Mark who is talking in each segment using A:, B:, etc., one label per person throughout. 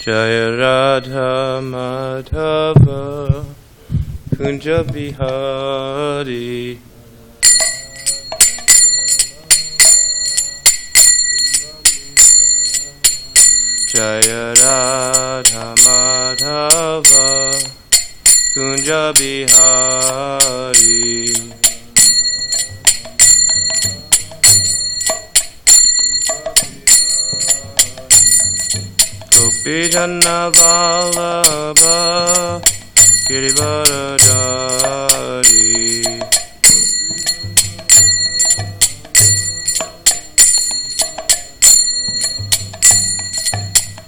A: Jaya Radha Madhava Kunja Bihari Jaya Radha Madhava Kunja Bihari Gopi Janna Vallabha Girivaradari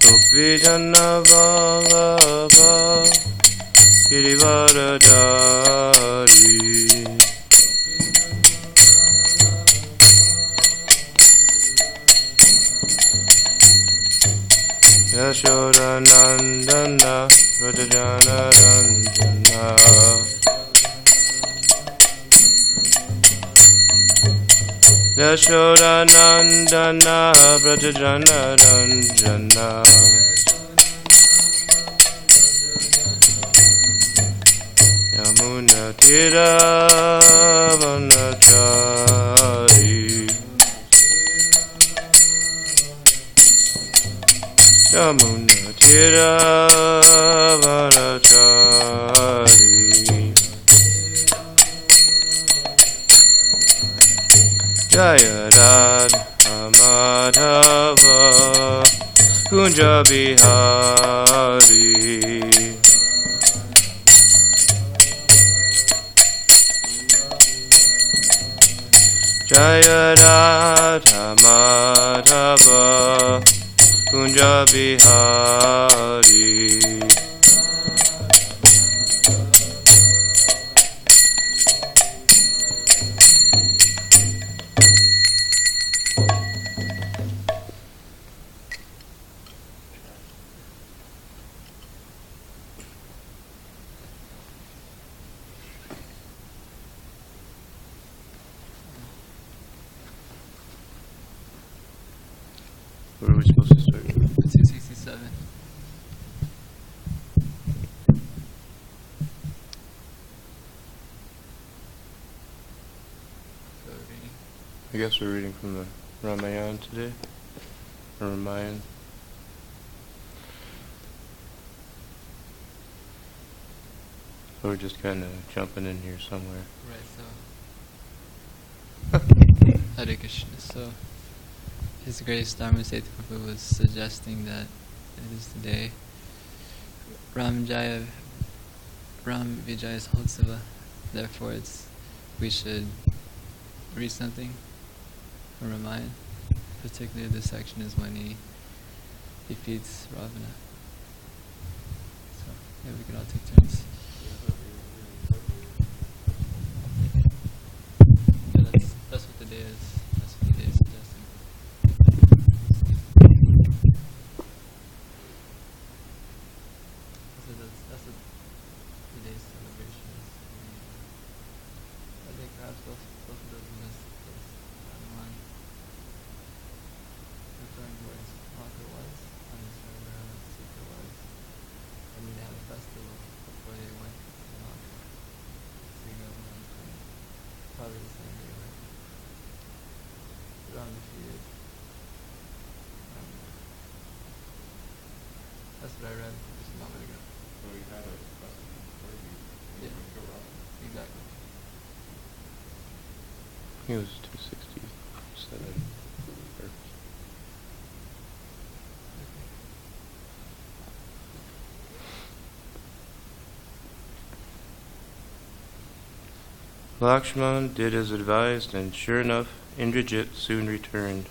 A: Gopi Janna Vallabha Girivaradari Yashoda Nandana Vrajajana Ranjana Yashoda Nandana Vrajajana Ranjana Yamuna Tira Vanachari Yamuna Tira Vanachari Jaya Radha Madhava Kunja Bihari Jaya Radha Madhava Kunja Bihari Where are we supposed to start?
B: 267.
A: I guess we're reading from the Ramayana today. Or Ramayana. So we're just kind of jumping in here somewhere.
B: Right, so Hare Krishna. So His Grace Dharma Seth Prabhu was suggesting that it is today Ram Vijaya's Hotsava. Therefore, we should read something from Ramayana. Particularly, this section is when he defeats Ravana. So, yeah, we can all take turns. Yeah, that's what the day is. That's what the day is suggesting. That's what today's celebration is. I think perhaps both of those in this timeline referring to where his Maka was, and his Sita was. And they had a festival before they went to Maka. So you go probably the same day, right? Ram defeated. That's what I read just a moment ago.
C: So he had a festival before he
B: Yeah.
C: went to Ram?
B: Exactly.
A: He was 267. Lakshman did as advised, and sure enough, Indrajit soon returned.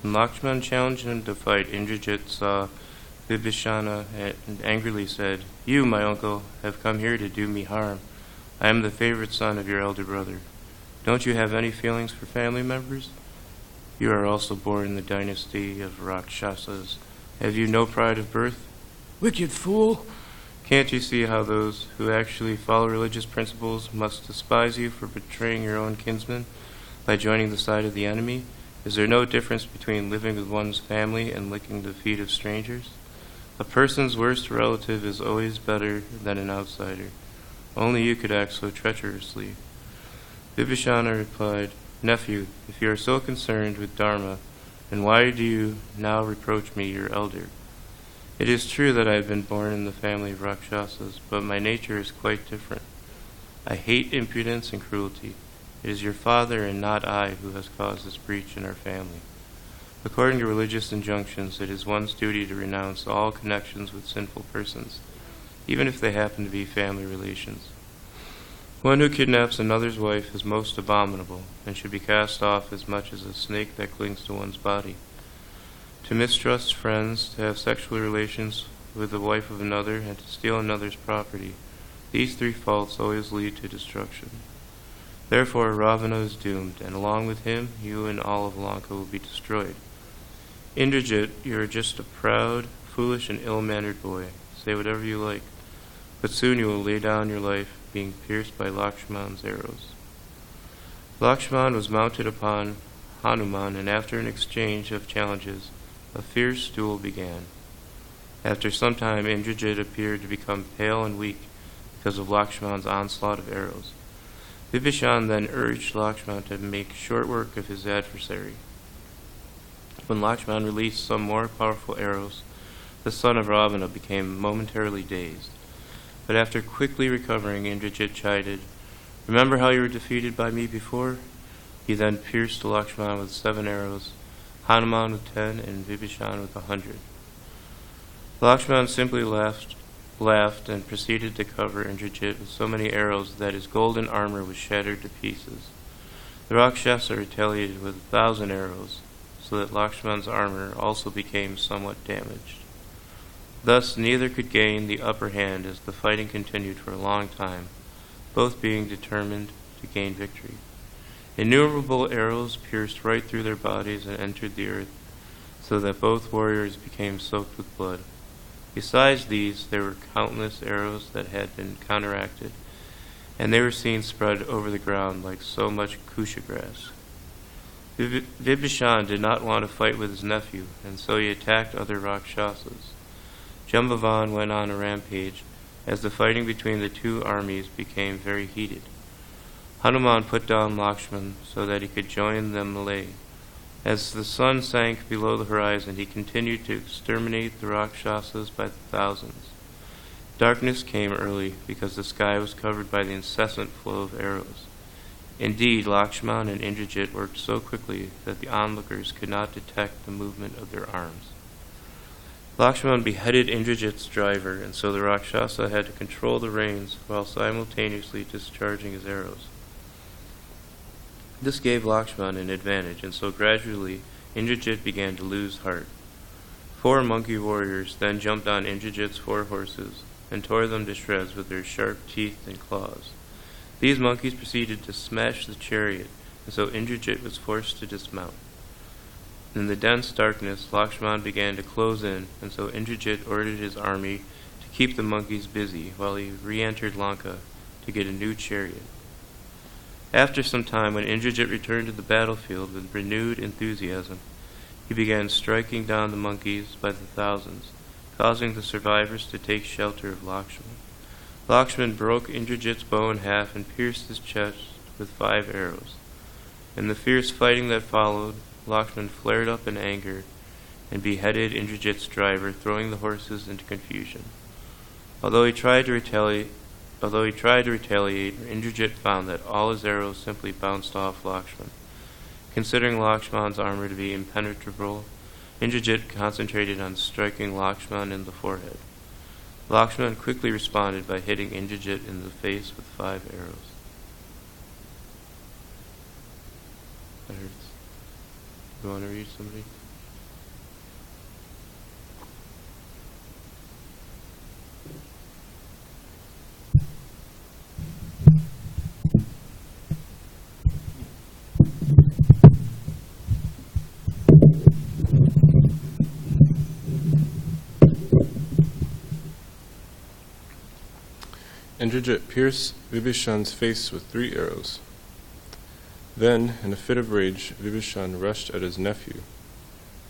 A: When Lakshman challenged him to fight, Indrajit saw Vibhishana and angrily said, "You, my uncle, have come here to do me harm. I am the favorite son of your elder brother. Don't you have any feelings for family members? You are also born in the dynasty of Rakshasas. Have you no pride of birth? Wicked fool! Can't you see how those who actually follow religious principles must despise you for betraying your own kinsmen by joining the side of the enemy? Is there no difference between living with one's family and licking the feet of strangers? A person's worst relative is always better than an outsider. Only you could act so treacherously. Vibhishana replied, Nephew, if you are so concerned with Dharma, then why do you now reproach me, your elder? It is true that I have been born in the family of Rakshasas, but my nature is quite different. I hate impudence and cruelty. It is your father and not I who has caused this breach in our family. According to religious injunctions, it is one's duty to renounce all connections with sinful persons, even if they happen to be family relations. One who kidnaps another's wife is most abominable, and should be cast off as much as a snake that clings to one's body. To mistrust friends, to have sexual relations with the wife of another, and to steal another's property, these three faults always lead to destruction. Therefore Ravana is doomed, and along with him, you and all of Lanka will be destroyed. Indrajit, you are just a proud, foolish, and ill-mannered boy. Say whatever you like, but soon you will lay down your life, being pierced by Lakshman's arrows. Lakshman was mounted upon Hanuman, and after an exchange of challenges, a fierce duel began. After some time, Indrajit appeared to become pale and weak because of Lakshman's onslaught of arrows. Vibhishan then urged Lakshman to make short work of his adversary. When Lakshman released some more powerful arrows, the son of Ravana became momentarily dazed. But after quickly recovering, Indrajit chided, Remember how you were defeated by me before? He then pierced Lakshman with 7 arrows, Hanuman with 10, and Vibhishan with 100. Lakshman simply laughed and proceeded to cover Indrajit with so many arrows that his golden armor was shattered to pieces. The Rakshasa retaliated with 1,000 arrows, so that Lakshman's armor also became somewhat damaged. Thus neither could gain the upper hand as the fighting continued for a long time, both being determined to gain victory. Innumerable arrows pierced right through their bodies and entered the earth, so that both warriors became soaked with blood. Besides these, there were countless arrows that had been counteracted, and they were seen spread over the ground like so much kusha grass. Vibhishan did not want to fight with his nephew, and so he attacked other Rakshasas. Jambavan went on a rampage, as the fighting between the two armies became very heated. Hanuman put down Lakshman so that he could join the melee. As the sun sank below the horizon, he continued to exterminate the Rakshasas by the thousands. Darkness came early because the sky was covered by the incessant flow of arrows. Indeed, Lakshman and Indrajit worked so quickly that the onlookers could not detect the movement of their arms. Lakshman beheaded Indrajit's driver, and so the Rakshasa had to control the reins while simultaneously discharging his arrows. This gave Lakshman an advantage, and so gradually Indrajit began to lose heart. 4 monkey warriors then jumped on Indrajit's 4 horses and tore them to shreds with their sharp teeth and claws. These monkeys proceeded to smash the chariot, and so Indrajit was forced to dismount. In the dense darkness, Lakshman began to close in, and so Indrajit ordered his army to keep the monkeys busy while he re-entered Lanka to get a new chariot. After some time, when Indrajit returned to the battlefield with renewed enthusiasm, he began striking down the monkeys by the thousands, causing the survivors to take shelter of Lakshman. Lakshman broke Indrajit's bow in half and pierced his chest with 5 arrows. In the fierce fighting that followed, Lakshman flared up in anger and beheaded Indrajit's driver, throwing the horses into confusion. Although he tried to retaliate, Indrajit found that all his arrows simply bounced off Lakshman. Considering Lakshman's armor to be impenetrable, Indrajit concentrated on striking Lakshman in the forehead. Lakshman quickly responded by hitting Indrajit in the face with 5 arrows. That hurts. You want to read somebody?
D: Indrajit pierced Vibhishan's face with 3 arrows. Then, in a fit of rage, Vibhishan rushed at his nephew.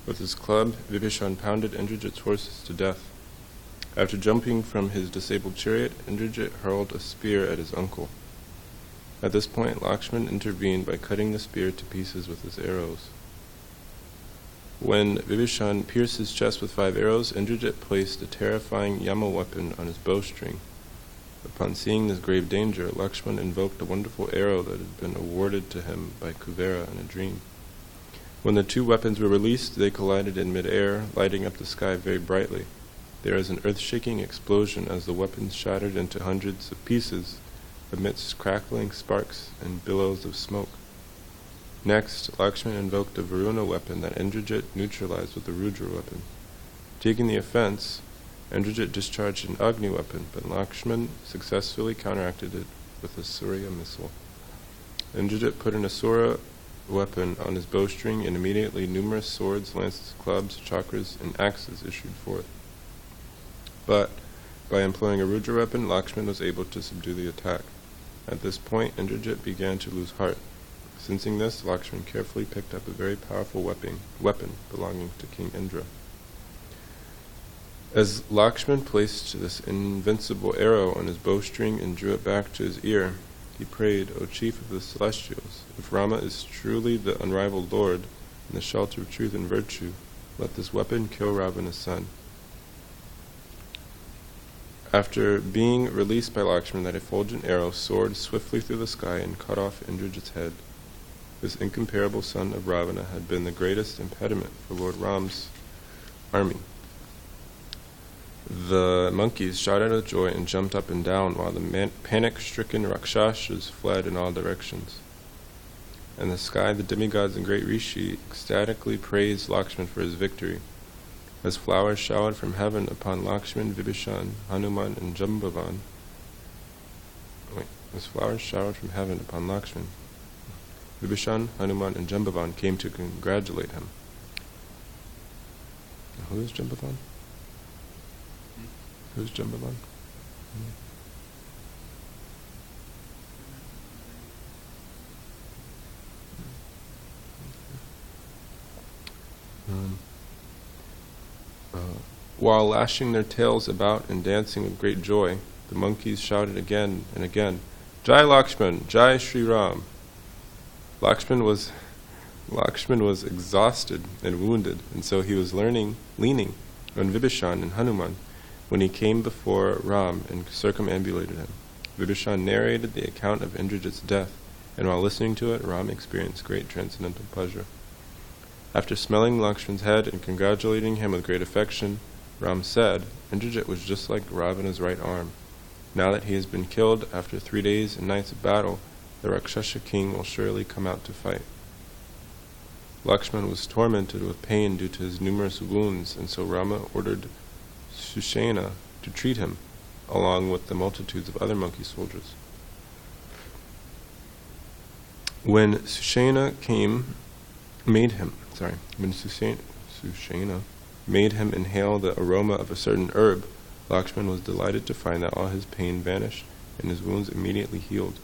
D: With his club, Vibhishan pounded Indrajit's horses to death. After jumping from his disabled chariot, Indrajit hurled a spear at his uncle. At this point, Lakshman intervened by cutting the spear to pieces with his arrows. When Vibhishan pierced his chest with 5 arrows, Indrajit placed a terrifying Yama weapon on his bowstring. Upon seeing this grave danger, Lakshman invoked a wonderful arrow that had been awarded to him by Kuvera in a dream. When the 2 weapons were released, they collided in mid-air, lighting up the sky very brightly. There was an earth-shaking explosion as the weapons shattered into hundreds of pieces, amidst crackling sparks and billows of smoke. Next, Lakshman invoked a Varuna weapon that Indrajit neutralized with a Rudra weapon. Taking the offense, Indrajit discharged an Agni weapon, but Lakshman successfully counteracted it with a Surya missile. Indrajit put an Asura weapon on his bowstring, and immediately numerous swords, lances, clubs, chakras, and axes issued forth. But, by employing a Rudra weapon, Lakshman was able to subdue the attack. At this point, Indrajit began to lose heart. Sensing this, Lakshman carefully picked up a very powerful weapon belonging to King Indra. As Lakshman placed this invincible arrow on his bowstring and drew it back to his ear, he prayed, "O Chief of the Celestials, if Rama is truly the unrivaled Lord and the shelter of truth and virtue, let this weapon kill Ravana's son." After being released by Lakshman, that effulgent arrow soared swiftly through the sky and cut off Indrajit's head. This incomparable son of Ravana had been the greatest impediment for Lord Ram's army. The monkeys shouted with joy and jumped up and down, while the panic-stricken Rakshasas fled in all directions. In the sky, the demigods and great Rishi ecstatically praised Lakshman for his victory. As flowers showered from heaven upon Lakshman, Vibhishan, Hanuman, and Jambavan. Vibhishan, Hanuman, and Jambavan came to congratulate him. Now, who is Jambavan? Who's Jambavan? While lashing their tails about and dancing with great joy, the monkeys shouted again and again, "Jai Lakshman, Jai Sri Ram." Lakshman was exhausted and wounded, and so he was leaning on Vibhishan and Hanuman when he came before Ram and circumambulated him. Vibhishan narrated the account of Indrajit's death, and while listening to it, Ram experienced great transcendental pleasure. After smelling Lakshman's head and congratulating him with great affection, Ram said, "Indrajit was just like Ravana's right arm. Now that he has been killed, after 3 days and nights of battle, the Rakshasa king will surely come out to fight." Lakshman was tormented with pain due to his numerous wounds, and so Rama ordered Sushena to treat him, along with the multitudes of other monkey soldiers. When Sushena made him inhale the aroma of a certain herb, Lakshman was delighted to find that all his pain vanished and his wounds immediately healed.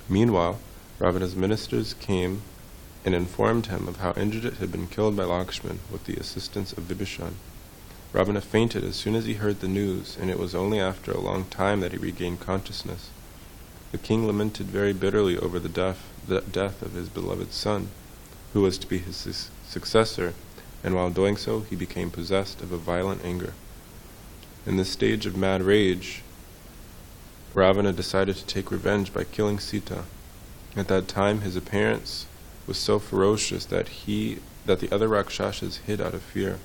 D: Meanwhile, Ravana's ministers came and informed him of how Indrajit had been killed by Lakshman with the assistance of Vibhishan. Ravana fainted as soon as he heard the news, and it was only after a long time that he regained consciousness. The king lamented very bitterly over the death of his beloved son, who was to be his successor, and while doing so, he became possessed of a violent anger. In this stage of mad rage, Ravana decided to take revenge by killing Sita. At that time, his appearance was so ferocious that the other Rakshasas hid out of fear.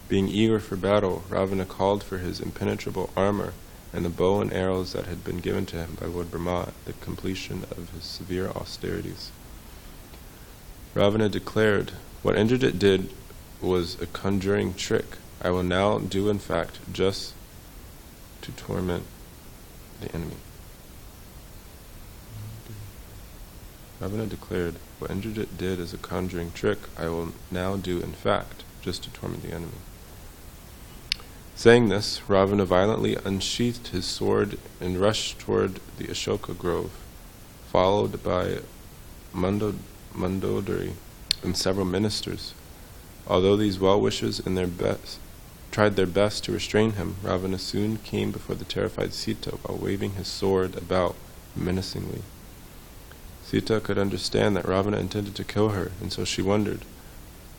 D: Being eager for battle, Ravana called for his impenetrable armor and the bow and arrows that had been given to him by Lord Brahma at the completion of his severe austerities. Ravana declared, "What Indrajit did was a conjuring trick. I will now do in fact just to torment the enemy." Ravana declared, "What Indrajit did is a conjuring trick. I will now do in fact just to torment the enemy." Saying this, Ravana violently unsheathed his sword and rushed toward the Ashoka grove, followed by Mandodari and several ministers. Although these well-wishers in their tried their best to restrain him, Ravana soon came before the terrified Sita while waving his sword about menacingly. Sita could understand that Ravana intended to kill her, and so she wondered,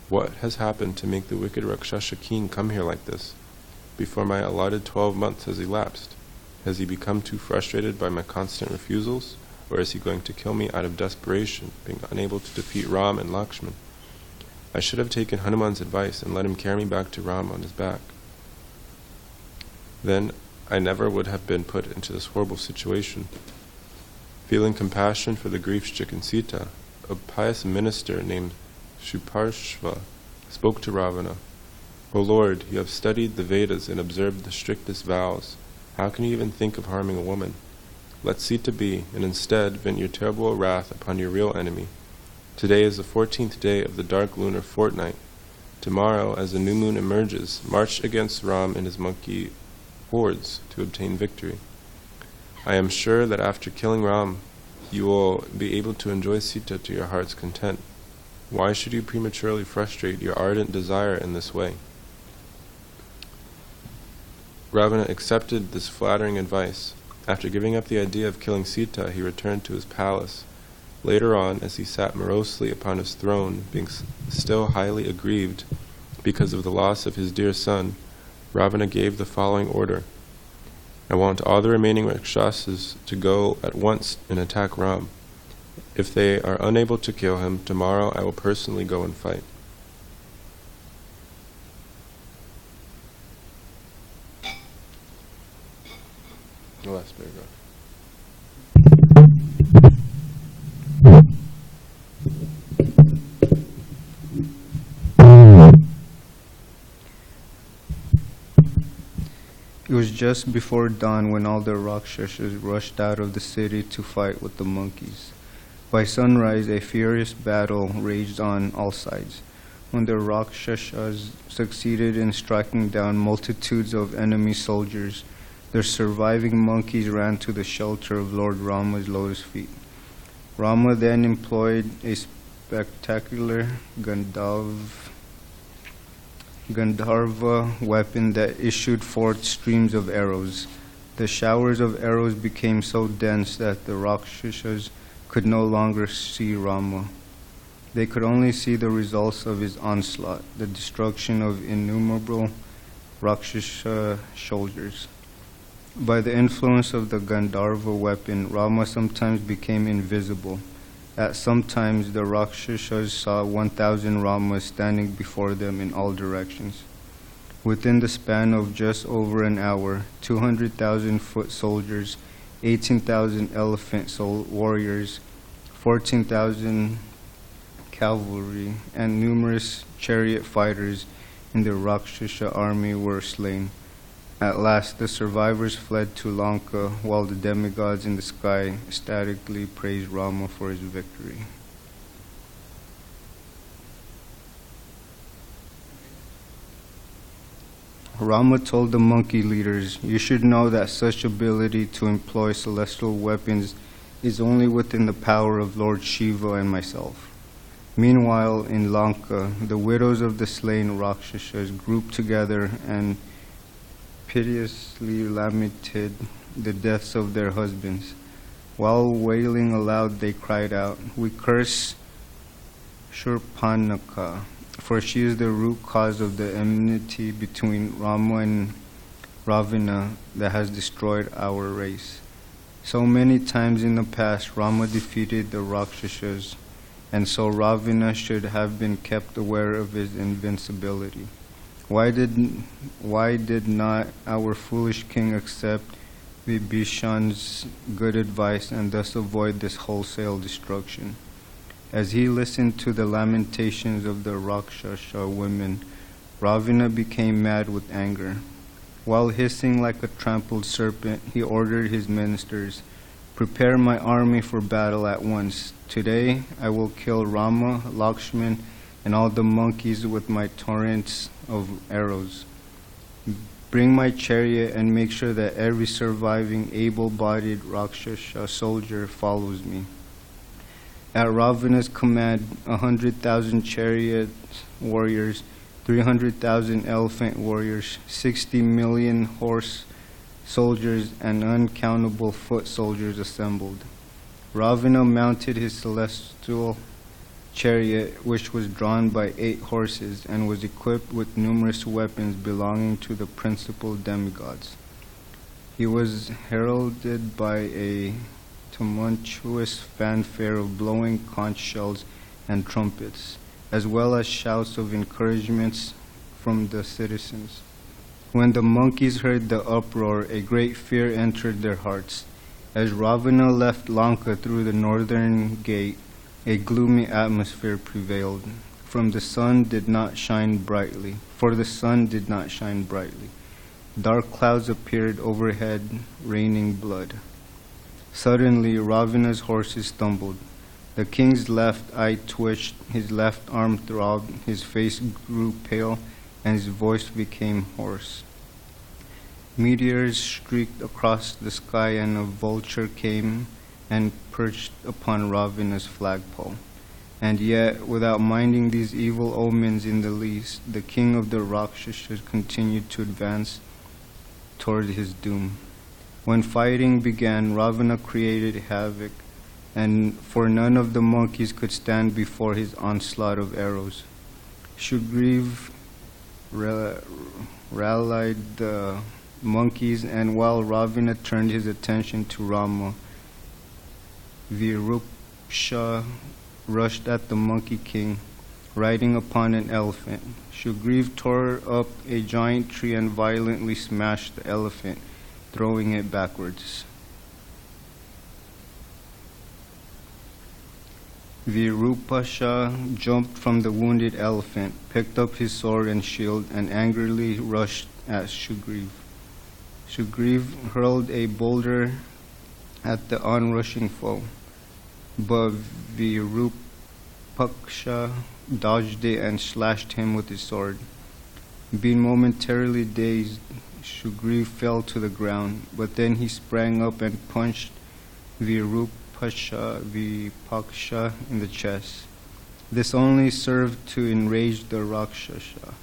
D: what has happened to make the wicked Rakshasa king come here like this? Before my allotted 12 months has elapsed, has he become too frustrated by my constant refusals, or is he going to kill me out of desperation, being unable to defeat Ram and Lakshman? I should have taken Hanuman's advice and let him carry me back to Ram on his back. Then I never would have been put into this horrible situation. Feeling compassion for the grief-stricken Sita, a pious minister named Shuparshva spoke to Ravana, O Lord, you have studied the Vedas and observed the strictest vows. How can you even think of harming a woman? Let Sita be, and instead vent your terrible wrath upon your real enemy. Today is the 14th day of the dark lunar fortnight. Tomorrow, as the new moon emerges, march against Ram and his monkey hordes to obtain victory. I am sure that after killing Ram, you will be able to enjoy Sita to your heart's content. Why should you prematurely frustrate your ardent desire in this way? Ravana accepted this flattering advice. After giving up the idea of killing Sita, he returned to his palace. Later on, as he sat morosely upon his throne, being still highly aggrieved because of the loss of his dear son, Ravana gave the following order. I want all the remaining Rakshasas to go at once and attack Ram. If they are unable to kill him, tomorrow I will personally go and fight. The last paragraph.
E: It was just before dawn when all the Rakshasas rushed out of the city to fight with the monkeys. By sunrise, a furious battle raged on all sides. When the Rakshasas succeeded in striking down multitudes of enemy soldiers, the surviving monkeys ran to the shelter of Lord Rama's lotus feet. Rama then employed a spectacular Gandharva weapon that issued forth streams of arrows. The showers of arrows became so dense that the Rakshasas could no longer see Rama. They could only see the results of his onslaught, the destruction of innumerable Rakshasa soldiers. By the influence of the Gandharva weapon, Rama sometimes became invisible. At some times, the Rakshasas saw 1,000 Ramas standing before them in all directions. Within the span of just over an hour, 200,000 foot soldiers, 18,000 elephant warriors, 14,000 cavalry, and numerous chariot fighters in the Rakshasa army were slain. At last, the survivors fled to Lanka, while the demigods in the sky ecstatically praised Rama for his victory. Rama told the monkey leaders, "You should know that such ability to employ celestial weapons is only within the power of Lord Shiva and myself." Meanwhile, in Lanka, the widows of the slain Rakshasas grouped together and piteously lamented the deaths of their husbands. While wailing aloud, they cried out, "We curse Shurpanaka, for she is the root cause of the enmity between Rama and Ravana that has destroyed our race." So many times in the past, Rama defeated the Rakshasas, and so Ravana should have been kept aware of his invincibility. Why did not our foolish king accept Vibhishan's good advice and thus avoid this wholesale destruction? As he listened to the lamentations of the Rakshasa women, Ravana became mad with anger. While hissing like a trampled serpent, he ordered his ministers, "Prepare my army for battle at once. Today I will kill Rama, Lakshman, and all the monkeys with my torrents of arrows. Bring my chariot and make sure that every surviving able-bodied Rakshasa soldier follows me." At Ravana's command, 100,000 chariot warriors, 300,000 elephant warriors, 60 million horse soldiers, and uncountable foot soldiers assembled. Ravana mounted his celestial chariot, which was drawn by 8 horses, and was equipped with numerous weapons belonging to the principal demigods. He was heralded by a tumultuous fanfare of blowing conch shells and trumpets, as well as shouts of encouragements from the citizens. When the monkeys heard the uproar, a great fear entered their hearts. As Ravana left Lanka through the northern gate, a gloomy atmosphere prevailed, for the sun did not shine brightly. Dark clouds appeared overhead, raining blood. Suddenly, Ravana's horses stumbled. The king's left eye twitched, his left arm throbbed, his face grew pale, and his voice became hoarse. Meteors streaked across the sky, and a vulture came and perched upon Ravana's flagpole. And yet, without minding these evil omens in the least, the king of the Rakshasas continued to advance toward his doom. When fighting began, Ravana created havoc, and for none of the monkeys could stand before his onslaught of arrows. Shugriv rallied the monkeys, and while Ravana turned his attention to Rama, Virupaksha rushed at the monkey king, riding upon an elephant. Shugriv tore up a giant tree and violently smashed the elephant, throwing it backwards. Virupaksha jumped from the wounded elephant, picked up his sword and shield, and angrily rushed at Shugriv. Shugriv hurled a boulder at the onrushing foe, but Virupaksha dodged it and slashed him with his sword. Being momentarily dazed, Shugriv fell to the ground, but then he sprang up and punched Virupaksha in the chest. This only served to enrage the Rakshasa,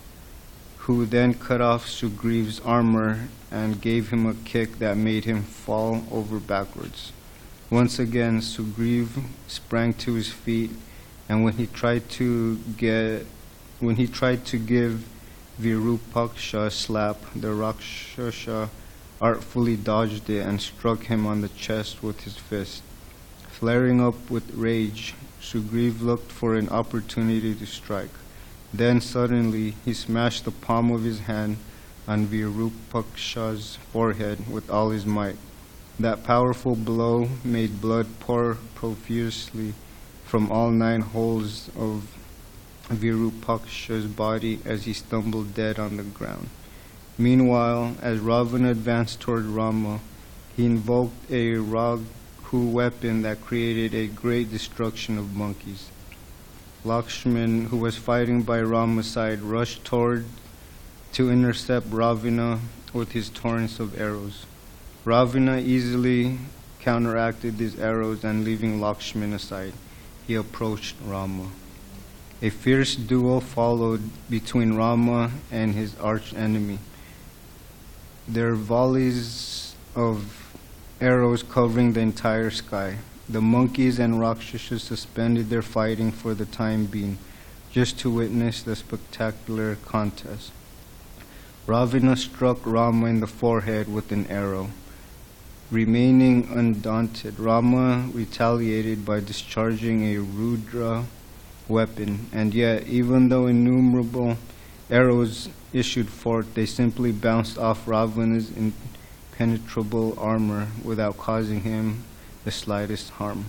E: who then cut off Sugriv's armor and gave him a kick that made him fall over backwards. Once again, Sugriv sprang to his feet, and when he tried to give Virupaksha a slap, the Rakshasa artfully dodged it and struck him on the chest with his fist. Flaring up with rage, Sugriv looked for an opportunity to strike. Then suddenly he smashed the palm of his hand on Virupaksha's forehead with all his might. That powerful blow made blood pour profusely from all 9 holes of Virupaksha's body as he stumbled dead on the ground. Meanwhile, as Ravana advanced toward Rama, he invoked a Raghu weapon that created a great destruction of monkeys. Lakshman, who was fighting by Rama's side, rushed toward to intercept Ravana with his torrents of arrows. Ravana easily counteracted these arrows, and leaving Lakshman aside, he approached Rama. A fierce duel followed between Rama and his arch-enemy. Their volleys of arrows covering the entire sky. The monkeys and Rakshasas suspended their fighting for the time being, just to witness the spectacular contest. Ravana struck Rama in the forehead with an arrow. Remaining undaunted, Rama retaliated by discharging a Rudra weapon, and yet, even though innumerable arrows issued forth, they simply bounced off Ravana's impenetrable armor without causing him the slightest harm.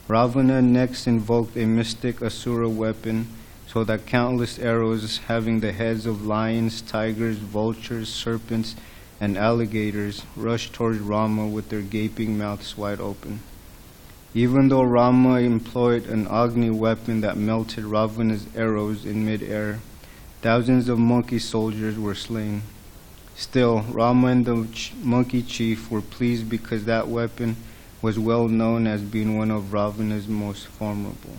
E: Ravana next invoked a mystic Asura weapon, so that countless arrows having the heads of lions, tigers, vultures, serpents, and alligators rushed towards Rama with their gaping mouths wide open. Even though Rama employed an Agni weapon that melted Ravana's arrows in mid-air, thousands of monkey soldiers were slain. Still, Rama and the monkey chief were pleased because that weapon was well known as being one of Ravana's most formidable.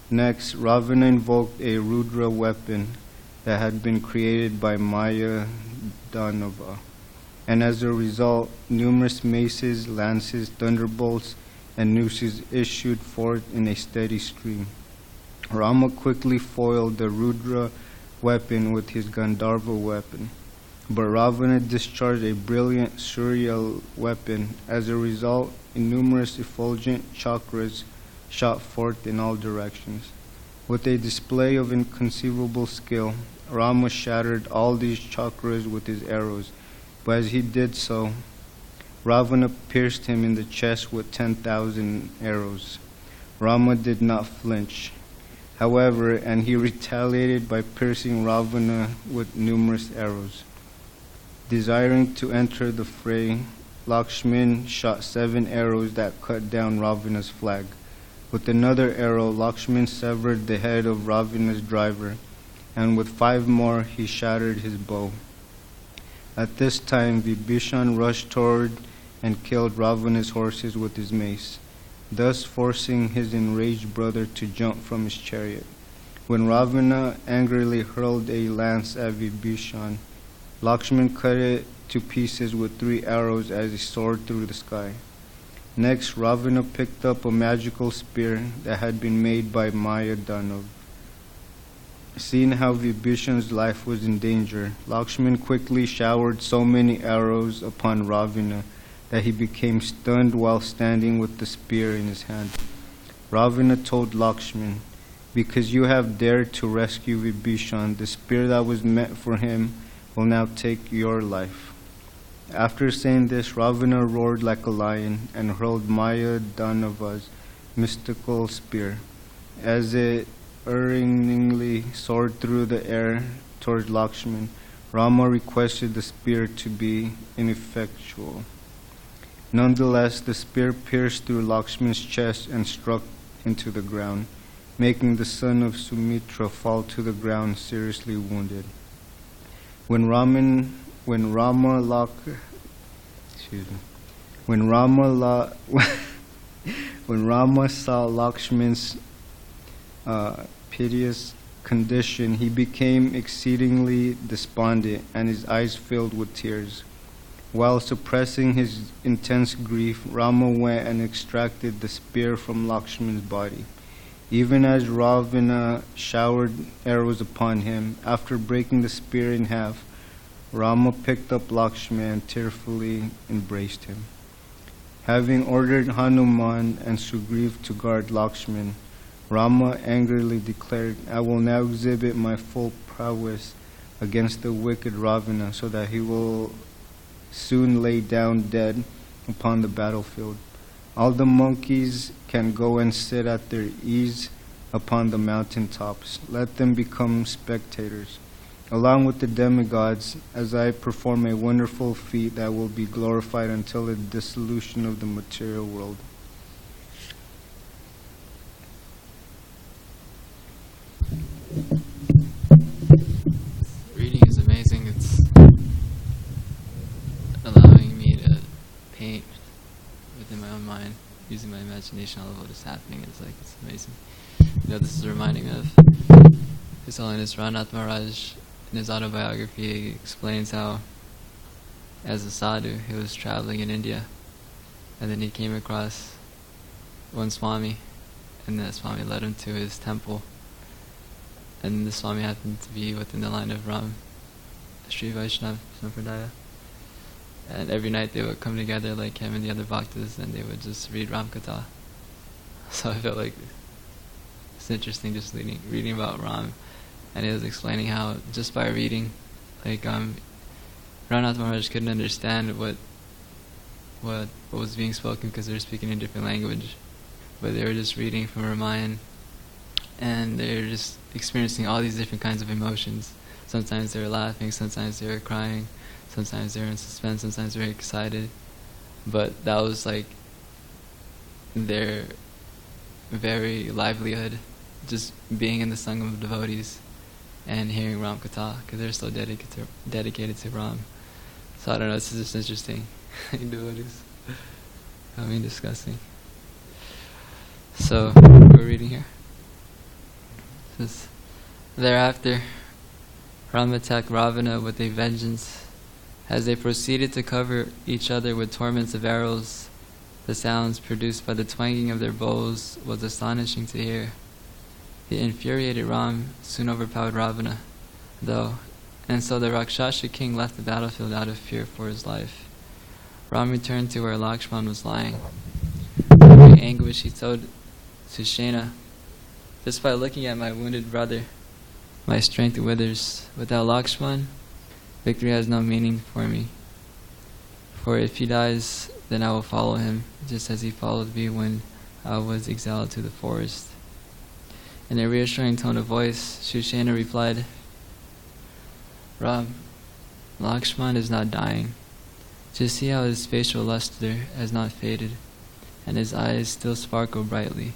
E: Next, Ravana invoked a Rudra weapon that had been created by Maya Danava. And as a result, numerous maces, lances, thunderbolts, and nooses issued forth in a steady stream. Rama quickly foiled the Rudra weapon with his Gandharva weapon, but Ravana discharged a brilliant Surya weapon. As a result, numerous effulgent chakras shot forth in all directions. With a display of inconceivable skill, Rama shattered all these chakras with his arrows, but as he did so, Ravana pierced him in the chest with 10,000 arrows. Rama did not flinch, however, and he retaliated by piercing Ravana with numerous arrows. Desiring to enter the fray, Lakshman shot 7 arrows that cut down Ravana's flag. With another arrow, Lakshman severed the head of Ravana's driver, and with 5 more he shattered his bow. At this time, Vibhishan rushed toward and killed Ravana's horses with his mace, thus forcing his enraged brother to jump from his chariot. When Ravana angrily hurled a lance at Vibhishan, Lakshman cut it to pieces with 3 arrows as he soared through the sky. Next, Ravana picked up a magical spear that had been made by Maya Danav. Seeing how Vibhishan's life was in danger, Lakshman quickly showered so many arrows upon Ravana that he became stunned while standing with the spear in his hand. Ravana told Lakshman, "Because you have dared to rescue Vibhishan, the spear that was meant for him will now take your life." After saying this, Ravana roared like a lion and hurled Maya Danava's mystical spear. As it erringly soared through the air towards Lakshman, Rama requested the spear to be ineffectual. Nonetheless, the spear pierced through Lakshman's chest and struck into the ground, making the son of Sumitra fall to the ground seriously wounded. When Rama saw Lakshman's piteous condition, he became exceedingly despondent, and his eyes filled with tears. While suppressing his intense grief, Rama went and extracted the spear from Lakshman's body. Even as Ravana showered arrows upon him, after breaking the spear in half, Rama picked up Lakshman and tearfully embraced him. Having ordered Hanuman and Sugriv to guard Lakshman, Rama angrily declared, "I will now exhibit my full prowess against the wicked Ravana, so that he will soon lay down dead upon the battlefield. All the monkeys can go and sit at their ease upon the mountain tops. Let them become spectators, along with the demigods, as I perform a wonderful feat that will be glorified until the dissolution of the material world."
B: Reading is amazing. It's allowing me to paint within my own mind, using my imagination all of what is happening. It's amazing. This is reminding of His Holiness Ranath Maharaj. In his autobiography, he explains how, as a sadhu, he was traveling in India, and then he came across one Swami, and that Swami led him to his temple. And the Swami happened to be within the line of Ram, Sri Vaishnava Sampradaya. And every night they would come together, like him and the other bhaktas, and they would just read Ram Katha. So I felt like it's interesting just reading about Ram. And he was explaining how just by reading, Ranath Maharaj couldn't understand what was being spoken because they were speaking in a different language. But they were just reading from Ramayana, and they were just experiencing all these different kinds of emotions. Sometimes they were laughing, sometimes they were crying, sometimes they were in suspense, sometimes they were excited. But that was like their very livelihood, just being in the Sangam of devotees and hearing Ram Katha, because they're so dedicated to Ram. So I don't know, this is just interesting. Devotees discussing. So we're reading here. It says, thereafter, Ram attacked Ravana with a vengeance. As they proceeded to cover each other with torments of arrows, the sounds produced by the twanging of their bows was astonishing to hear. The infuriated Ram soon overpowered Ravana, though, and so the Rakshasa king left the battlefield out of fear for his life. Ram returned to where Lakshman was lying. In great anguish he told Sushena, "Just by looking at my wounded brother, my strength withers. Without Lakshman, victory has no meaning for me. For if he dies, then I will follow him, just as he followed me when I was exiled to the forest." In a reassuring tone of voice, Sushena replied, "Ram, Lakshman is not dying. Just see how his facial luster has not faded, and his eyes still sparkle brightly.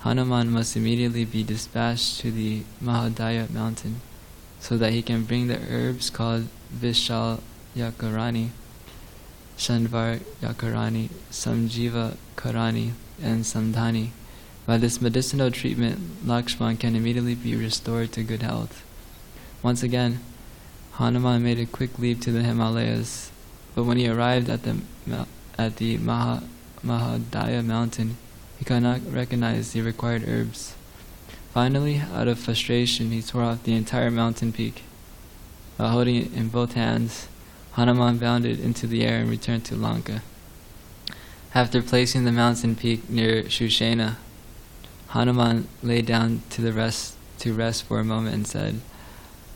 B: Hanuman must immediately be dispatched to the Mahadaya mountain, so that he can bring the herbs called Vishal Yakarani, Shandvar Yakarani, Samjiva Karani, and Samdhani. By this medicinal treatment, Lakshman can immediately be restored to good health." Once again, Hanuman made a quick leap to the Himalayas, but when he arrived at the Mahadaya mountain, he could not recognize the required herbs. Finally, out of frustration, he tore off the entire mountain peak. While holding it in both hands, Hanuman bounded into the air and returned to Lanka. After placing the mountain peak near Shushena, Hanuman lay down to rest for a moment and said,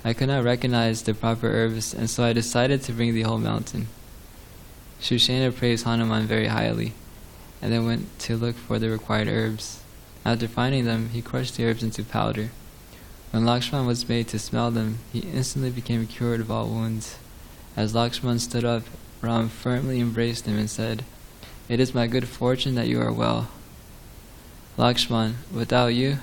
B: "I could not recognize the proper herbs, and so I decided to bring the whole mountain." Shushena praised Hanuman very highly, and then went to look for the required herbs. After finding them, he crushed the herbs into powder. When Lakshman was made to smell them, he instantly became cured of all wounds. As Lakshman stood up, Ram firmly embraced him and said, "It is my good fortune that you are well. Lakshman, without you,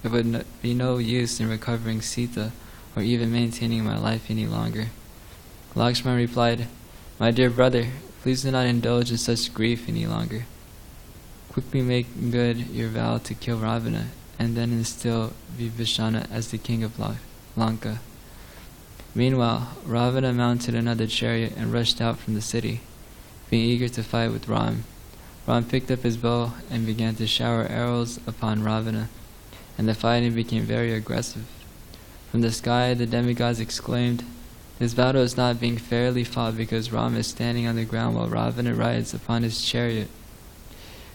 B: it would be no use in recovering Sita or even maintaining my life any longer." Lakshman replied, "My dear brother, please do not indulge in such grief any longer. Quickly make good your vow to kill Ravana, and then instill Vibhishana as the king of Lanka." Meanwhile, Ravana mounted another chariot and rushed out from the city, being eager to fight with Ram. Ram picked up his bow and began to shower arrows upon Ravana, and the fighting became very aggressive. From the sky, the demigods exclaimed, "This battle is not being fairly fought because Ram is standing on the ground while Ravana rides upon his chariot."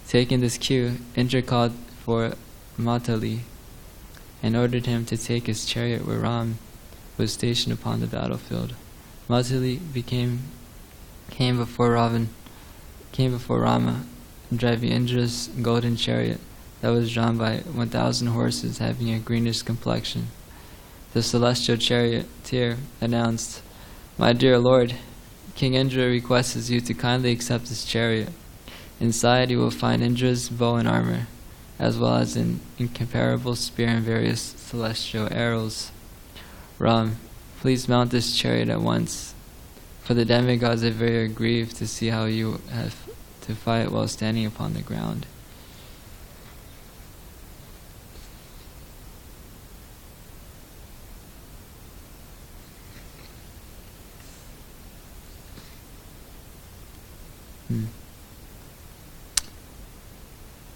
B: Taking this cue, Indra called for Matali and ordered him to take his chariot where Ram was stationed upon the battlefield. Matali came before Rama, driving Indra's golden chariot that was drawn by 1,000 horses having a greenish complexion. The celestial charioteer announced, "My dear Lord, King Indra requests you to kindly accept his chariot. Inside you will find Indra's bow and armor, as well as an incomparable spear and various celestial arrows. Ram, please mount this chariot at once, for the demigods are very aggrieved to see how you have to fight while standing upon the ground."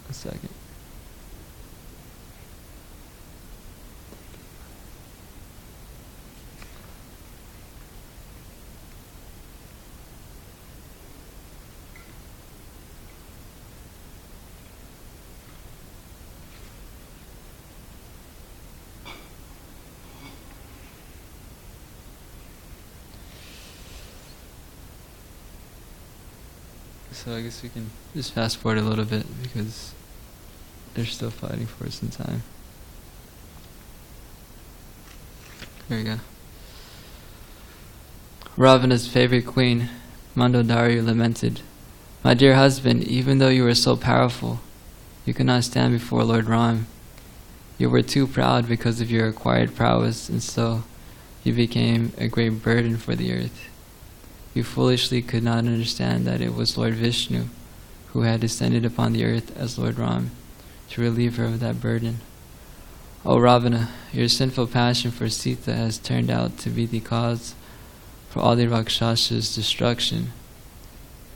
B: A second. So I guess we can just fast forward a little bit because they're still fighting for some time. There we go. Ravana's favorite queen, Mandodari, lamented, "My dear husband, even though you were so powerful, you could not stand before Lord Ram. You were too proud because of your acquired prowess, and so you became a great burden for the earth. You foolishly could not understand that it was Lord Vishnu who had descended upon the earth as Lord Ram to relieve her of that burden. O Ravana, your sinful passion for Sita has turned out to be the cause for all the Rakshasas' destruction.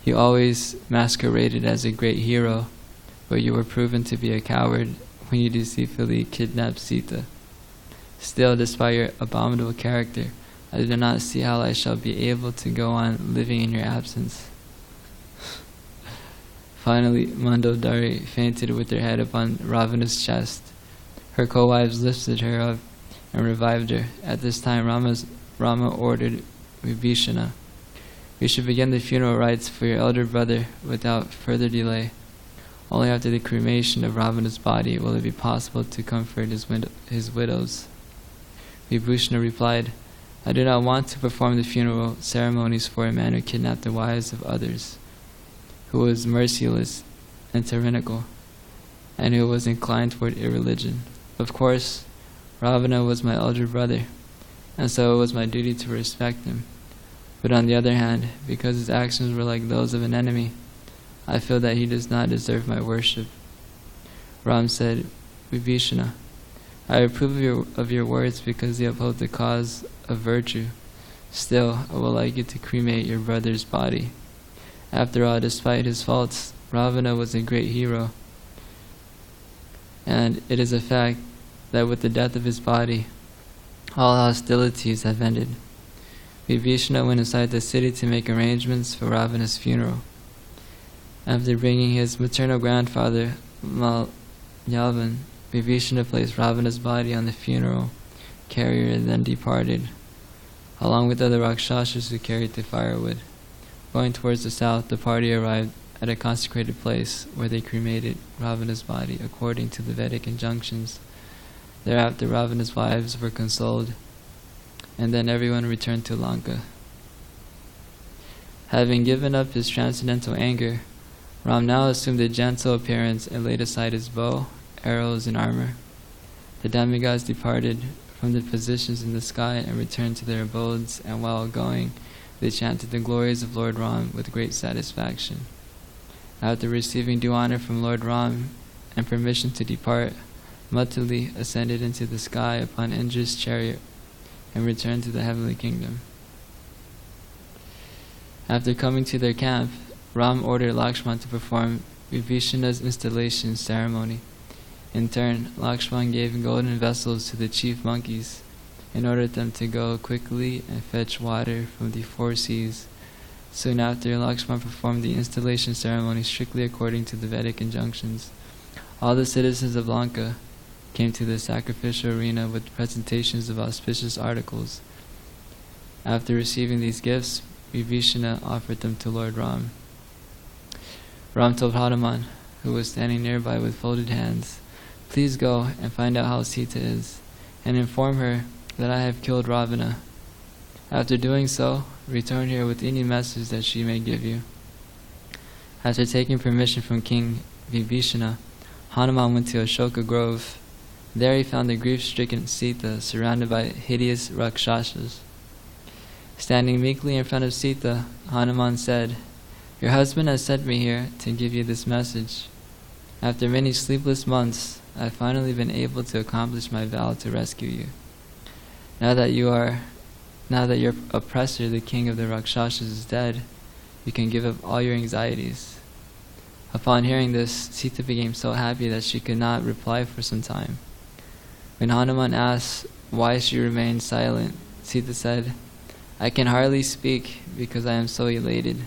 B: You always masqueraded as a great hero, but you were proven to be a coward when you deceitfully kidnapped Sita. Still, despite your abominable character, I do not see how I shall be able to go on living in your absence. Finally, Mandodari fainted with her head upon Ravana's chest. Her co-wives lifted her up and revived her. At this time, Rama ordered Vibhishana, "We should begin the funeral rites for your elder brother without further delay. Only after the cremation of Ravana's body will it be possible to comfort his widows." Vibhishana replied, "I do not want to perform the funeral ceremonies for a man who kidnapped the wives of others, who was merciless and tyrannical, and who was inclined toward irreligion. Of course, Ravana was my elder brother, and so it was my duty to respect him. But on the other hand, because his actions were like those of an enemy, I feel that he does not deserve my worship." Ram said, "Vibhishana, I approve of your words because they uphold the cause of virtue. Still, I would like you to cremate your brother's body. After all, despite his faults, Ravana was a great hero, and it is a fact that with the death of his body, all hostilities have ended." Vibhishana went inside the city to make arrangements for Ravana's funeral. After bringing his maternal grandfather, Malyavan, Vibhishana placed Ravana's body on the funeral carrier and then departed, along with other Rakshasas who carried the firewood. Going towards the south, the party arrived at a consecrated place where they cremated Ravana's body according to the Vedic injunctions. Thereafter, Ravana's wives were consoled, and then everyone returned to Lanka. Having given up his transcendental anger, Ram now assumed a gentle appearance and laid aside his bow, arrows, and armor. The demigods departed from their positions in the sky and returned to their abodes, and while going, they chanted the glories of Lord Ram with great satisfaction. After receiving due honor from Lord Ram and permission to depart, Matuli ascended into the sky upon Indra's chariot and returned to the heavenly kingdom. After coming to their camp, Ram ordered Lakshman to perform Vibhishana's installation ceremony. In turn, Lakshman gave golden vessels to the chief monkeys and ordered them to go quickly and fetch water from the 4 seas. Soon after, Lakshman performed the installation ceremony strictly according to the Vedic injunctions. All the citizens of Lanka came to the sacrificial arena with presentations of auspicious articles. After receiving these gifts, Vibhishana offered them to Lord Ram. Ram told Hanuman, who was standing nearby with folded hands, "Please go and find out how Sita is, and inform her that I have killed Ravana. After doing so, return here with any message that she may give you." After taking permission from King Vibhishana, Hanuman went to Ashoka Grove. There he found the grief-stricken Sita surrounded by hideous Rakshasas. Standing meekly in front of Sita, Hanuman said, "Your husband has sent me here to give you this message. After many sleepless months, I've finally been able to accomplish my vow to rescue you. Now that your oppressor, the king of the Rakshasas, is dead, you can give up all your anxieties." Upon hearing this, Sita became so happy that she could not reply for some time. When Hanuman asked why she remained silent, Sita said, "I can hardly speak because I am so elated.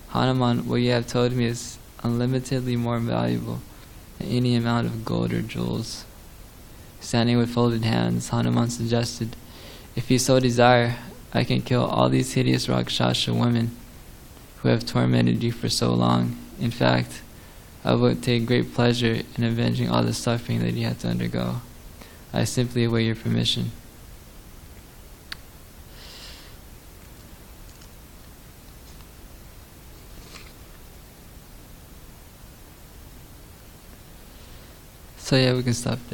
B: Hanuman, what you have told me is unlimitedly more valuable than any amount of gold or jewels." Standing with folded hands, Hanuman suggested, "If you so desire, I can kill all these hideous Rakshasa women who have tormented you for so long. In fact, I would take great pleasure in avenging all the suffering that you had to undergo. I simply await your permission." So yeah, we can stop there.